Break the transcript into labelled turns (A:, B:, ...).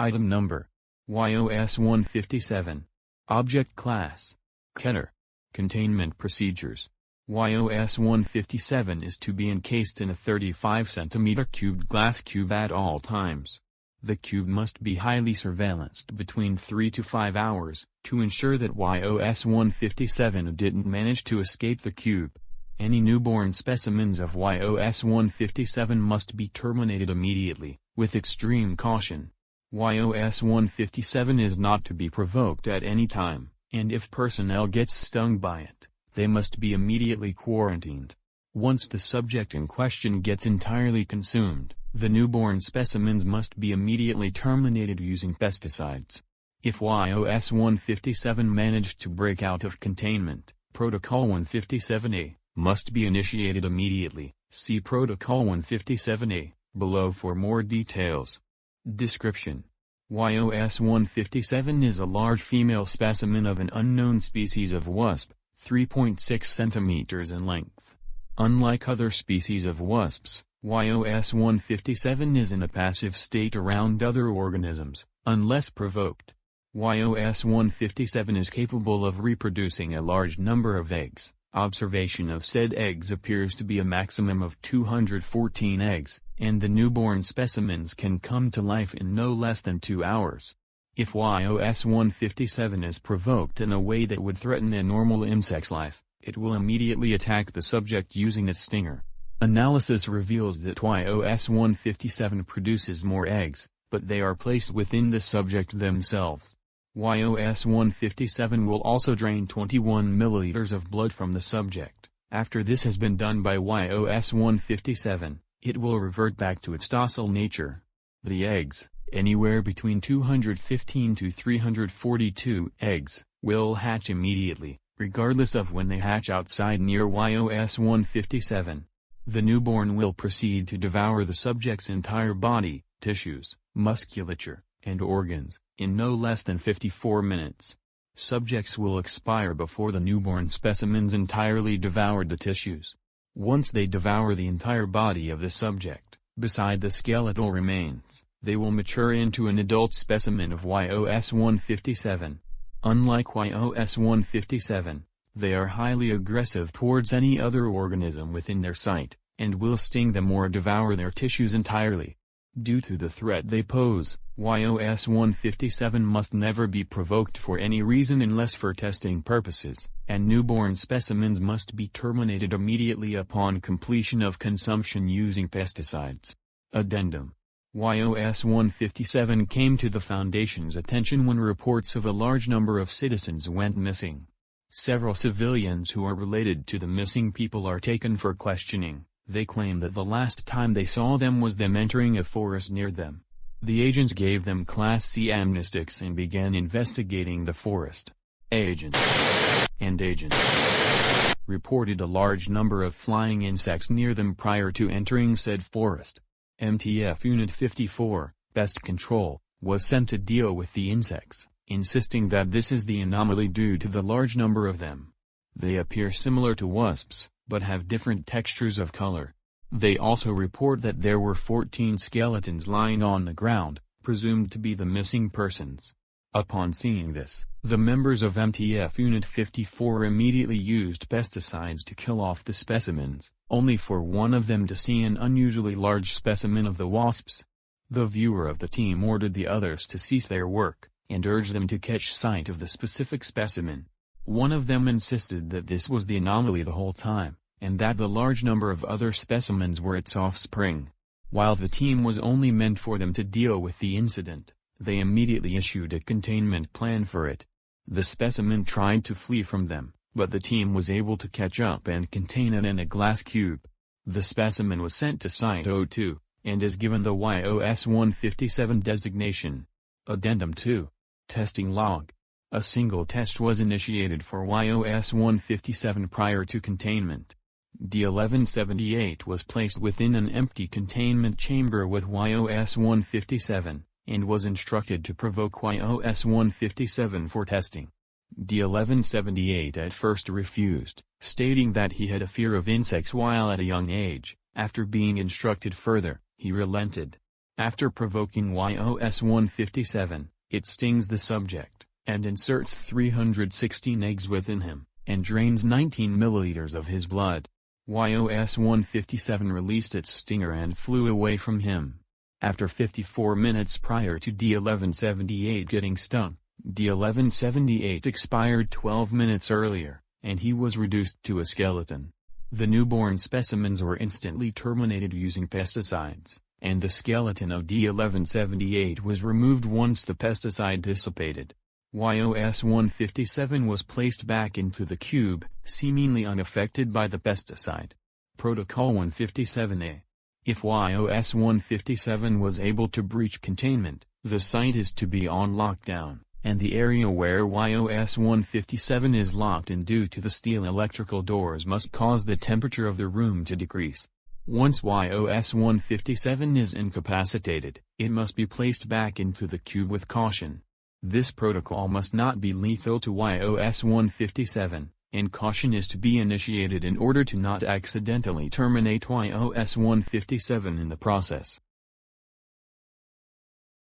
A: Item Number: YOS-157. Object Class: Keter. Containment Procedures: YOS-157 is to be encased in a 35 cm cubed glass cube at all times. The cube must be highly surveillanced between 3 to 5 hours, to ensure that YOS-157 didn't manage to escape the cube. Any newborn specimens of YOS-157 must be terminated immediately, with extreme caution. YOS-157 is not to be provoked at any time, and if personnel gets stung by it, they must be immediately quarantined. Once the subject in question gets entirely consumed, the newborn specimens must be immediately terminated using pesticides. If YOS-157 managed to break out of containment, Protocol 157A must be initiated immediately. See Protocol 157A below for more details. Description: YOS-157 is a large female specimen of an unknown species of wasp, 3.6 cm in length. Unlike other species of wasps, YOS-157 is in a passive state around other organisms, unless provoked. YOS-157 is capable of reproducing a large number of eggs. Observation of said eggs appears to be a maximum of 214 eggs, and the newborn specimens can come to life in no less than 2 hours. If YOS-157 is provoked in a way that would threaten a normal insect's life, it will immediately attack the subject using its stinger. Analysis reveals that YOS-157 produces more eggs, but they are placed within the subject themselves. YOS-157 will also drain 21 milliliters of blood from the subject. After this has been done by YOS-157, it will revert back to its docile nature. The eggs, anywhere between 215 to 342 eggs, will hatch immediately, regardless of when they hatch outside near YOS-157. The newborn will proceed to devour the subject's entire body, tissues, musculature, and organs, in no less than 54 minutes. Subjects will expire before the newborn specimens entirely devoured the tissues. Once they devour the entire body of the subject, beside the skeletal remains, they will mature into an adult specimen of YOS-157. Unlike YOS-157, they are highly aggressive towards any other organism within their sight, and will sting them or devour their tissues entirely. Due to the threat they pose, YOS-157 must never be provoked for any reason unless for testing purposes, and newborn specimens must be terminated immediately upon completion of consumption using pesticides. Addendum: YOS-157 came to the Foundation's attention when reports of a large number of citizens went missing. Several civilians who are related to the missing people are taken for questioning. They claim that the last time they saw them was them entering a forest near them. The agents gave them Class C amnestics and began investigating the forest. Agents reported a large number of flying insects near them prior to entering said forest. MTF Unit 54, Pest Control, was sent to deal with the insects, insisting that this is the anomaly due to the large number of them. They appear similar to wasps, but have different textures of color. They also report that there were 14 skeletons lying on the ground, presumed to be the missing persons. Upon seeing this, the members of MTF Unit 54 immediately used pesticides to kill off the specimens, only for one of them to see an unusually large specimen of the wasps. The viewer of the team ordered the others to cease their work, and urged them to catch sight of the specific specimen. One of them insisted that this was the anomaly the whole time, and that the large number of other specimens were its offspring. While the team was only meant for them to deal with the incident, they immediately issued a containment plan for it. The specimen tried to flee from them, but the team was able to catch up and contain it in a glass cube. The specimen was sent to Site 02, and is given the YOS-157 designation. Addendum 2. Testing Log. A single test was initiated for YOS-157 prior to containment. D1178 was placed within an empty containment chamber with YOS-157, and was instructed to provoke YOS-157 for testing. D1178 at first refused, stating that he had a fear of insects while at a young age. After being instructed further, he relented. After provoking YOS-157, it stings the subject, and inserts 316 eggs within him, and drains 19 milliliters of his blood. YOS-157 released its stinger and flew away from him. After 54 minutes prior to D1178 getting stung, D1178 expired 12 minutes earlier, and he was reduced to a skeleton. The newborn specimens were instantly terminated using pesticides, and the skeleton of D1178 was removed once the pesticide dissipated. YOS-157 was placed back into the cube, seemingly unaffected by the pesticide. Protocol 157A. If YOS-157 was able to breach containment, the site is to be on lockdown, and the area where YOS-157 is locked in due to the steel electrical doors must cause the temperature of the room to decrease. Once YOS-157 is incapacitated, it must be placed back into the cube with caution. This protocol must not be lethal to YOS-157, and caution is to be initiated in order to not accidentally terminate YOS-157 in the process.